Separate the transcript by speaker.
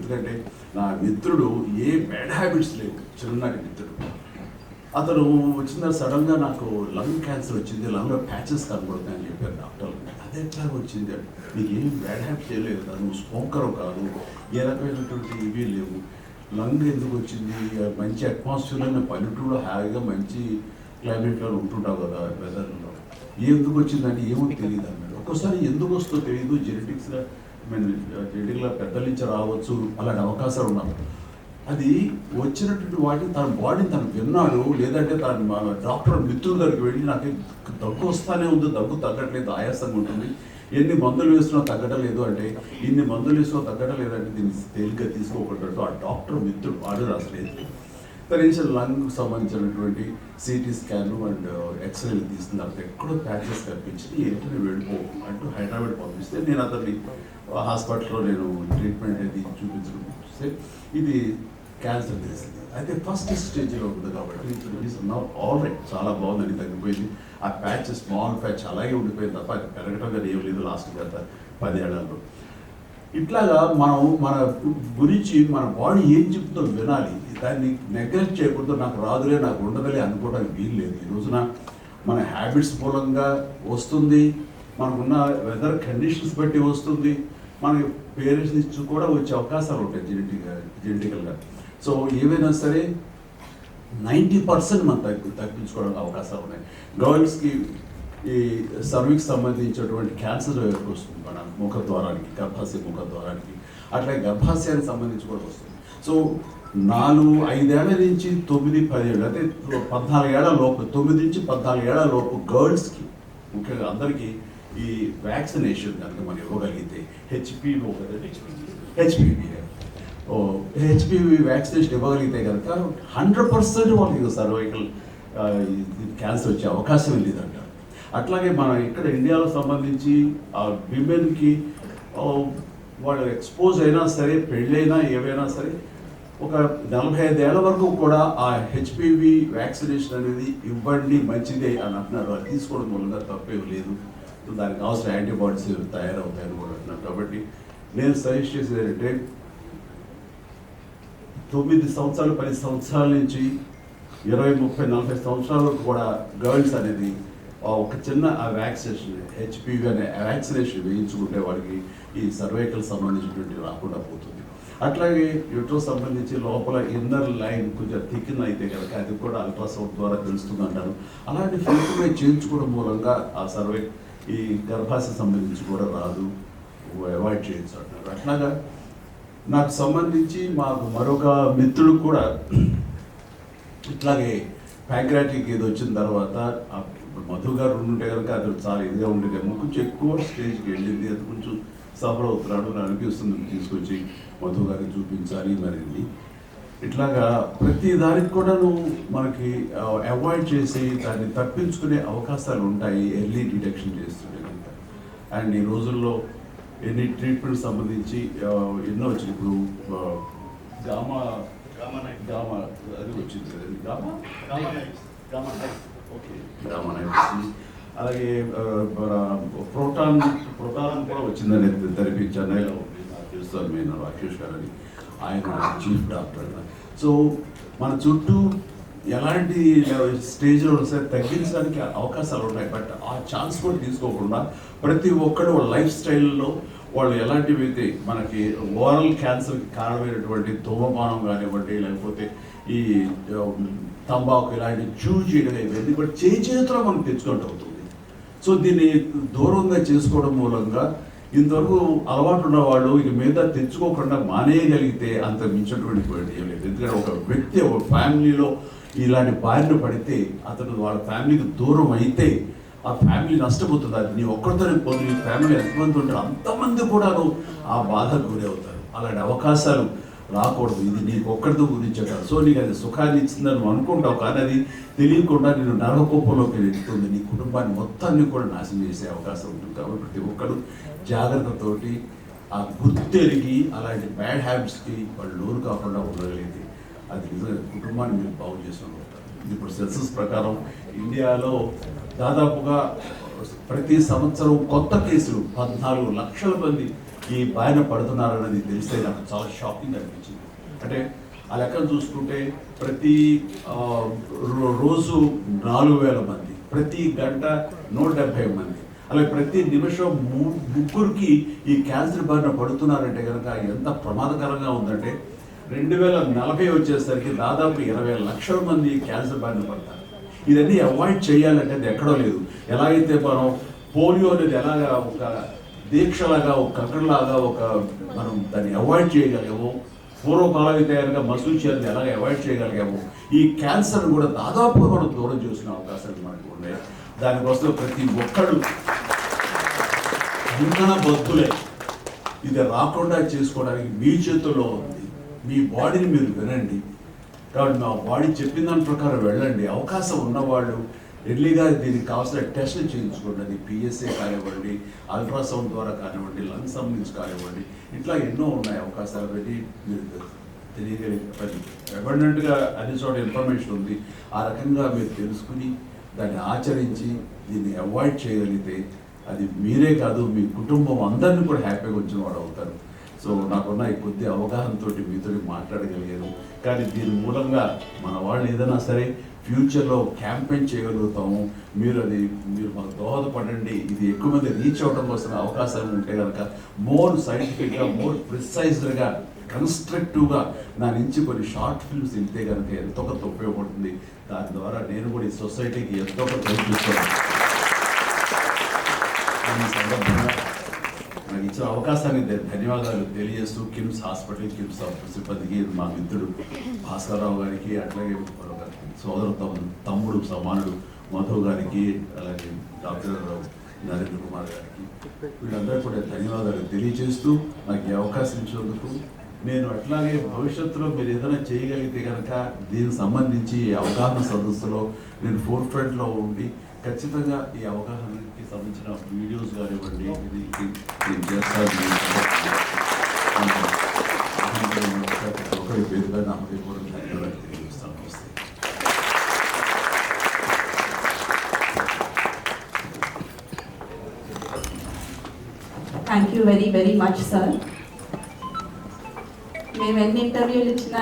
Speaker 1: ఎందుకంటే నా మిత్రుడు ఏ బ్యాడ్ హ్యాబిట్స్ లేవు, చిన్ననాటి మిత్రుడు. అతను వచ్చిన సడన్గా నాకు లంగ్ క్యాన్సర్ వచ్చింది, లంగ్లో ప్యాచెస్ కనబడుతున్నాయని చెప్పారు డాక్టర్లు. అదే ఎట్లాగ వచ్చింది అంటే, నీకు ఏం బ్యాడ్ హ్యాబిట్స్ చేయలేదు కదా, నువ్వు స్మోకర్ కాదు, ఏ రకమైనటువంటి ఇవి లేవు, లంగ్ ఎందుకు వచ్చింది, మంచి అట్మాస్ఫియర్లో పల్లెటూరులో హాయిగా మంచి క్లైమేట్లో ఉంటుంటావు కదా వెదర్లో, ఎందుకు వచ్చిందంటే ఏమో తెలియదు అన్నాడు. ఒక్కోసారి ఎందుకు వస్తుందో తెలియదు, జెనెటిక్స్గా జెనెటిక్గా పెద్దల నుంచి రావచ్చు, అలాంటి అవకాశాలు ఉన్నాయి. అది వచ్చినటువంటి వాటిని తన బాడీని తను విన్నాడు, లేదంటే తన డాక్టర్ మిత్రుల దగ్గరికి వెళ్ళి నాకు దగ్గు వస్తానే ఉంది, దగ్గు తగ్గట్లేదు, ఆయాసంగా ఉంటుంది, ఎన్ని మందులు వేసినా తగ్గడం లేదు అంటే, ఇన్ని మందులు వేసినా తగ్గడం లేదంటే దీన్ని తేలిగ్గా తీసుకోకూడదు. ఆ డాక్టర్ మిత్రుడు వాడు రాసలేదు. తనేసి లంగ్కి సంబంధించినటువంటి సిటీ స్కాన్ అండ్ ఎక్స్రేలు తీసుకున్నారు, ఎక్కడో ప్యాచెస్ కనిపించి ఏంటనే వెళ్ళిపో అంటూ హైదరాబాద్ పంపిస్తే నేను అతన్ని హాస్పిటల్లో నేను ట్రీట్మెంట్ అనేది చూపించడం చూస్తే ఇది క్యాన్సర్ తెలిసింది. అయితే ఫస్ట్ స్టేజ్లో ఉంది కాబట్టి ఆల్ రైట్, చాలా బాగుందని తగ్గిపోయింది. ఆ ప్యాచ్ స్మాల్ ప్యాచ్ అలాగే ఉండిపోయింది తప్ప అది పెరగటం కానీ ఏం లేదు లాస్ట్ గత 10 ఏళ్లలో. ఇట్లాగా మనం మన గురించి మన బాడీ ఏం చెప్తుందో వినాలి, దాన్ని నెగ్లెక్ట్ చేయకూడదు. నాకు రాదులే, నాకు ఉండదులే అనుకోవడానికి వీలు లేదు. ఈ రోజున మన హ్యాబిట్స్ మూలంగా వస్తుంది, మనకున్న వెదర్ కండిషన్స్ బట్టి వస్తుంది, మన పేరెంట్స్ నుంచి కూడా వచ్చే అవకాశాలు ఉంటాయి జెనెటికల్గా. సో ఏవైనా సరే 90% మనం తగ్గించుకోవడానికి అవకాశాలు ఉన్నాయి. గర్ల్స్కి ఈ సర్వీక్స్ సంబంధించినటువంటి క్యాన్సర్ వస్తుంది మన ముఖద్వారానికి, గర్భాశయ ముఖద్వారానికి, అట్లాగే గర్భాశయానికి సంబంధించి కూడా వస్తుంది. సో 4-5 ఏళ్ల నుంచి 9-10 ఏళ్ళు, అంటే 14 ఏళ్ల లోపు, 9 నుంచి 14 ఏళ్ల లోపు గర్ల్స్కి ముఖ్యంగా అందరికీ ఈ వ్యాక్సినేషన్ కనుక మనం ఇవ్వగలిగితే హెచ్పివి వ్యాక్సినేషన్ ఇవ్వగలిగితే కనుక 100% వాళ్ళకి సర్వైకల్ క్యాన్సర్ వచ్చే అవకాశం లేదంట. అట్లాగే మనం ఇక్కడ ఇండియాలో సంబంధించి ఆ విమెన్కి వాళ్ళు ఎక్స్పోజ్ అయినా సరే, పెళ్ళైనా ఏవైనా సరే, ఒక 45 ఏళ్ల వరకు కూడా ఆ హెచ్పివి వ్యాక్సినేషన్ అనేది ఇవ్వండి, మంచిదే అని అంటున్నారు. అది తీసుకోవడం మూలంగా తప్పేం లేదు, దానికి అవసరం యాంటీబాడీస్ తయారవుతాయని కూడా అంటున్నారు. కాబట్టి నేను సజెస్ట్ చేసేది ఏంటంటే 9 సంవత్సరాలు 10 సంవత్సరాల నుంచి 20-30-40 సంవత్సరాల వరకు కూడా గర్ల్స్ అనేది ఒక చిన్న ఆ వ్యాక్సినేషన్ హెచ్పివి అనే వ్యాక్సినేషన్ వేయించుకుంటే వాడికి ఈ సర్వైకల్ సంబంధించినటువంటి రాకుండా పోతుంది. అట్లాగే యూట్రస్ సంబంధించి లోపల ఇన్నర్ లైన్ కొంచెం థిక్కిన్ అయితే కనుక అది కూడా అల్ట్రాసౌండ్ ద్వారా తెలుస్తుంది అంటారు. అలాంటి ఫిల్టర్లే చేయించుకోవడం మూలంగా ఆ ఈ గర్భాశయ సంబంధించి కూడా రాదు, అవాయిడ్ చేయొచ్చు అంటారు. అట్లాగా నాకు సంబంధించి మాకు మరొక మిత్రుడు కూడా ఇట్లాగే ప్యాంక్రాటిక్ ఇది వచ్చిన తర్వాత మధు గారు ఉంటే కనుక అది చాలా ఇదిగా ఉండేది, కొంచెం ఎక్కువ స్టేజ్కి వెళ్ళింది, అది కొంచెం సఫర్ అవుతున్నాడు అని అనిపిస్తుంది. తీసుకొచ్చి మధు గారికి చూపించాలి మరిన్ని. ఇట్లాగా ప్రతి దానికి కూడాను మనకి అవాయిడ్ చేసి దాన్ని తప్పించుకునే అవకాశాలు ఉంటాయి ఎర్లీ డిటెక్షన్ చేస్తుంటే కనుక. అండ్ ఈ రోజుల్లో ఎన్ని ట్రీట్మెంట్ సంబంధించి ఎన్నో వచ్చింది. ఇప్పుడు గామా అది వచ్చింది కదండి, గామానైట్స్, అలాగే ప్రోటాన్ కూడా వచ్చిందని థెరపీ చెన్నైలో తెలుస్తాను నేను, రాకేష్ గారు అని, ఆయన చీఫ్ డాక్టర్. సో మన చుట్టూ ఎలాంటి స్టేజ్లో సరే తగ్గించడానికి అవకాశాలు ఉన్నాయి. బట్ ఆ ఛాన్స్ కూడా తీసుకోకుండా ప్రతి ఒక్కరు వాళ్ళ లైఫ్ స్టైల్లో వాళ్ళు ఎలాంటివి అయితే మనకి ఓరల్ క్యాన్సర్కి కారణమైనటువంటి ధూమపానం కానివ్వండి, లేకపోతే ఈ తంబాకు ఇలాంటి చేయడం ఇవన్నీ కూడా చేతిలో మనం తెచ్చుకుంటూ అవుతుంది. సో దీన్ని దూరంగా చేసుకోవడం మూలంగా ఇంతవరకు అలవాటు ఉన్న వాళ్ళు ఇక మీద తెచ్చుకోకుండా మానేయగలిగితే అంత మించినటువంటి పోయింది ఏం లేదు. ఎందుకంటే ఒక వ్యక్తి ఒక ఫ్యామిలీలో ఇలాంటి బారిన పడితే అతను వాళ్ళ ఫ్యామిలీకి దూరం అయితే ఆ ఫ్యామిలీ నష్టపోతుంది. అది నీ ఒక్కరితోనే పోదు, నీ ఫ్యామిలీ ఎంతమంది ఉంటారు అంతమంది కూడా ఆ బాధకు గురి అవుతారు. అలాంటి అవకాశాలు రాకూడదు. ఇది నీకు ఒక్కరితో గురించి కాదు. సో నీకు అది సుఖాన్ని ఇచ్చిందని నువ్వు అనుకుంటావు, కానీ అది తెలియకుండా నేను నరకోపంలోకి వెళ్తుంది, నీ కుటుంబాన్ని మొత్తాన్ని కూడా నాశనం చేసే అవకాశం ఉంటుంది. కాబట్టి ప్రతి ఒక్కరు జాగ్రత్తతోటి ఆ గుర్తెరిగి అలాంటి బ్యాడ్ హ్యాబిట్స్కి వాళ్ళు లోను కాకుండా ఉండగలిగితే అది నిజంగా కుటుంబాన్ని మీరు బాగు చేసుకుంటారు. ఇప్పుడు సెన్సస్ ప్రకారం ఇండియాలో దాదాపుగా ప్రతి సంవత్సరం కొత్త కేసులు 14 లక్షల మంది ఈ బారిన పడుతున్నారన్నది తెలిస్తే నాకు చాలా షాకింగ్ అనిపించింది. అంటే ఆ లెక్కను చూసుకుంటే ప్రతి రోజు 4,000 మంది, ప్రతి గంట 170 మంది, అలాగే ప్రతి నిమిషం ముగ్గురికి ఈ క్యాన్సర్ బారిన పడుతున్నారంటే కనుక ఎంత ప్రమాదకరంగా ఉందంటే 2040 వచ్చేసరికి దాదాపు 20 లక్షల మంది క్యాన్సర్ బారిన పడతారు. ఇదన్నీ అవాయిడ్ చేయాలంటే అది ఎక్కడో లేదు. ఎలా అయితే మనం పోలియో అనేది ఎలాగా ఒక దీక్షలాగా, ఒక కక్కడలాగా మనం దాన్ని అవాయిడ్ చేయగలిగాము, పూర్వకాలం అయితే కనుక మసూచి అనేది ఎలాగ అవాయిడ్ చేయగలిగాము, ఈ క్యాన్సర్ కూడా దాదాపుగా మనం దూరం చేసుకునే అవకాశాలు మనకు ఉన్నాయి. దానికోసం ప్రతి ఒక్కడు ఇంధన బద్దులే. ఇది రాకుండా చేసుకోవడానికి మీ చేతుల్లో ఉంది. మీ బాడీని మీరు వినండి. కాబట్టి మా బాడీ చెప్పిన దాని ప్రకారం వెళ్ళండి. అవకాశం ఉన్నవాళ్ళు ఎర్లీగా దీనికి కావాల్సిన టెస్టులు చేయించుకోండి. అది పిఎస్ఏ కానివ్వండి, అల్ట్రాసౌండ్ ద్వారా కానివ్వండి, లంగ్స్ సంబంధించి కానివ్వండి, ఇట్లా ఎన్నో ఉన్నాయి అవకాశాలు. పెట్టి మీరు తెలియగలిగి అబండెంట్గా అన్ని చోట ఇన్ఫర్మేషన్ ఉంది. ఆ రకంగా మీరు తెలుసుకుని దాన్ని ఆచరించి దీన్ని అవాయిడ్ చేయగలిగితే అది మీరే కాదు, మీ కుటుంబం అందరినీ కూడా హ్యాపీగా వచ్చిన వాడు అవుతారు. సో నాకున్న ఈ కొద్ది అవగాహనతో మీతో మాట్లాడగలిగాను. కానీ దీని మూలంగా మన వాళ్ళు ఏదైనా సరే ఫ్యూచర్లో క్యాంపెయిన్ చేయగలుగుతాము. మీరు మాకు దోహదపడండి. ఇది ఎక్కువ మంది రీచ్ అవ్వడం కోసం అవకాశం ఉంటే కనుక మోర్ సైంటిఫిక్గా, మోర్ ప్రిసైజ్డ్గా, కన్స్ట్రక్టివ్గా నా నుంచి కొన్ని షార్ట్ ఫిల్మ్స్ వెళ్తే కనుక ఎంతో కొంత ఉపయోగపడుతుంది. దాని ద్వారా నేను కూడా ఈ సొసైటీకి ఎంతో కొంత చూస్తున్నాను. ఈ సందర్భంగా నాకు ఇచ్చిన అవకాశానికి ధన్యవాదాలు తెలియజేస్తూ కిమ్స్ హాస్పిటల్, కిమ్స్ సిబ్బందికి, మా మిత్రుడు భాస్కర్రావు గారికి, అట్లాగే సోదరు తమ్ముడు సమానుడు మధు గారికి, అలాగే డాక్టర్ నరేంద్ర కుమార్ గారికి, వీళ్ళందరూ కూడా ధన్యవాదాలు తెలియజేస్తూ నాకు ఈ అవకాశం ఇచ్చినందుకు. నేను అట్లాగే భవిష్యత్తులో మీరు ఏదైనా చేయగలిగితే కనుక దీనికి సంబంధించి అవగాహన సదస్సులో నేను ఫోర్ ఫ్రంట్లో ఉండి ఖచ్చితంగా ఈ అవగాహనకి సంబంధించిన వీడియోస్ కానివ్వండి ఇది చేస్తాను. ఒకరి పేరుగా నా హృదయపూర్వక ధన్యవాదాలు తెలియజేస్తాను.
Speaker 2: Thank you very very much sir. మేము ఎన్ని ఇంటర్వ్యూలు ఇచ్చినా